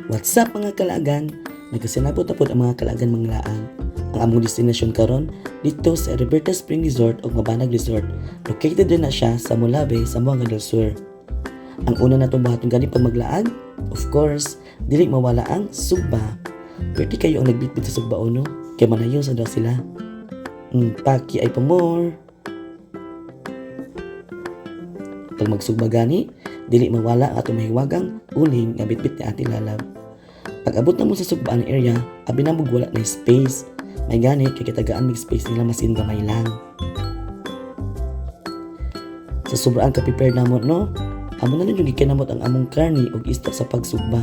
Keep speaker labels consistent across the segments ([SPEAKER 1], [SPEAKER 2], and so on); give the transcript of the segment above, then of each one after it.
[SPEAKER 1] What's up mga kalagan? Nagasinabot-apod ang mga kalagan manglaan. Ang among destinasyon karon dito sa Roberta Spring Resort o Mabanag Resort. Located din na siya sa Molave, Zamboanga del Sur. Ang una natong buhaton gani pag maglaag, of course, dili mawala ang sugba. Pwede kayo ang nagbitbit sa sugba no? Kaya manayon sa daw sila. Paki ay pa more. Pag magsugba gani, dili mawala ang atong mahiwagang uling nga bitbit ni Ate Lalab. Pag abot na mo sa sugbaan area, abi na wala na space. May gani kay kitagaan mig space nila masin gamay lang. Sa sobrang ka-prepare namon no, amo na lang yung gikinamot ang among karni ug isda sa pagsugba.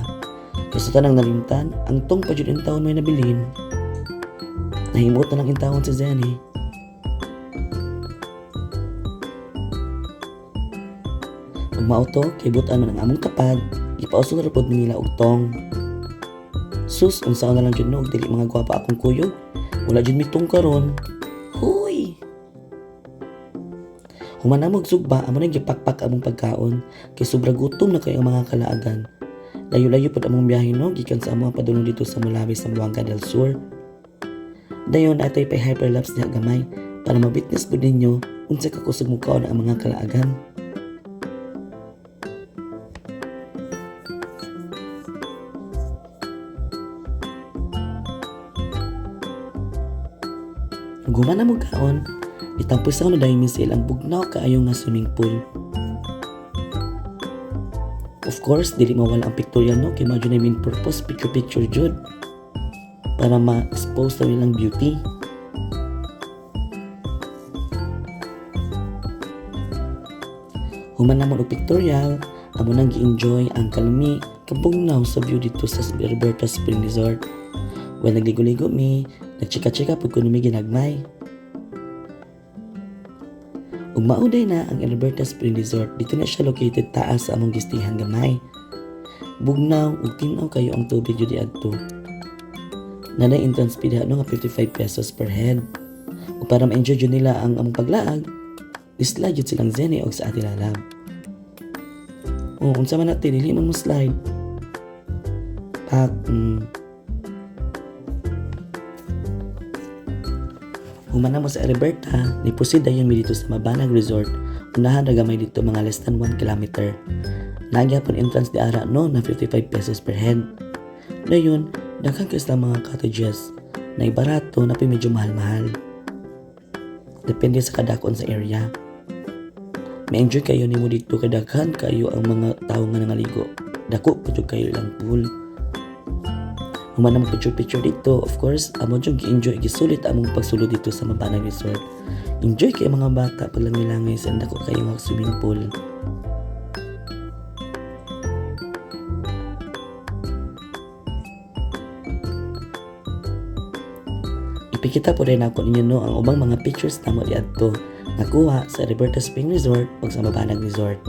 [SPEAKER 1] Kasi tanang nalimtan, ang tong pa jud in taon may nabilin. Nahimot na lang in taon si Zenny. Pag mauto, kay butan man ang among kapag, ipausong na rapod nila og tong. Sus, unsaon na lang jud no, dili mga gwapa akong kuyog. Wala jud mitong karon. Huy! Human among sugba, amo nang gipakpak among pagkaon, kay sobra gutom na kayo ang mga kalaagan. Layo-layo pod among biyahe no, gikan sa among padulong dito sa Molave, Zamboanga del Sur. Dayon atay pay hyperlapse niya gamay para mabitness pod ninyo unsa ka kusog mo kaon ang mga kalaagan. Guman na mo kaon, itampusaw na dahil misil ang bugnaw kaayo nga swimming pool. Of course, dili mawala ang pictorial no, kay mao jud na main purpose picture jud para ma-expose na nilang beauty. Human namon og pictorial, amo nang gi-enjoy ang kalmi kabugnaw sa view dito sa Roberta Spring Resort. When nagligo-ligo mi, nagchika-chika pud kuno mi ginagmay. Ug mauday na ang Roberta Spring Resort, dito na siya located taas sa among gistihan gamay. Bugnaw ug tin-aw kayo ang tubig jud adto. Nanay entrance fee diha no nga 55 pesos per head. Ug para ma-enjoy jud nila ang among paglaag, slide jud silang Zenny og sa Ate Lalab. Unsa man natin dili man mo slide. Human na mo sa Roberta, nipusid dayon mi dito sa Mabanag Resort. Unahan ra gamay dito mga less than 1 kilometer. Nagyapon entrance di ara no na 55 pesos per head. Dayon, daghang kay mga cottages. Na barato na medyo mahal-mahal. Depende sa kadakon sa area. Ma-enjoy kayo nimo dito kay daghan kayo ang mga tawo nga nangaligo. Dako pud kayo ilang pool. Human na picture dito, of course, amo jud gi-enjoy gisulit among pagsulod dito sa Mabanag Resort. Enjoy kay mga bata paglangay-langay sa dako kayo nga swimming pool. Ipikita po rin ako ninyo no ang ubang mga pictures namo diadto nakuha sa Roberta Spring Resort o sa Mabanag Resort.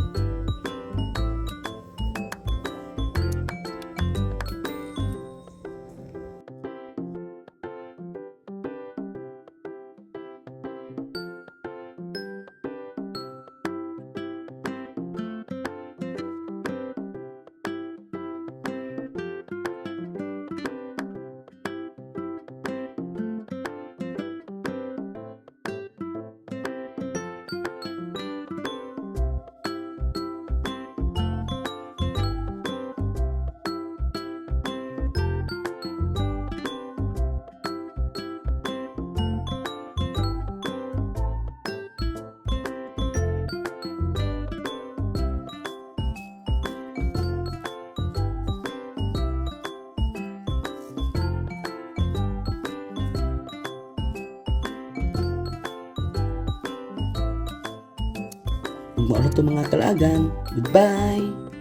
[SPEAKER 1] Ug mao na to mga kalagan. Goodbye!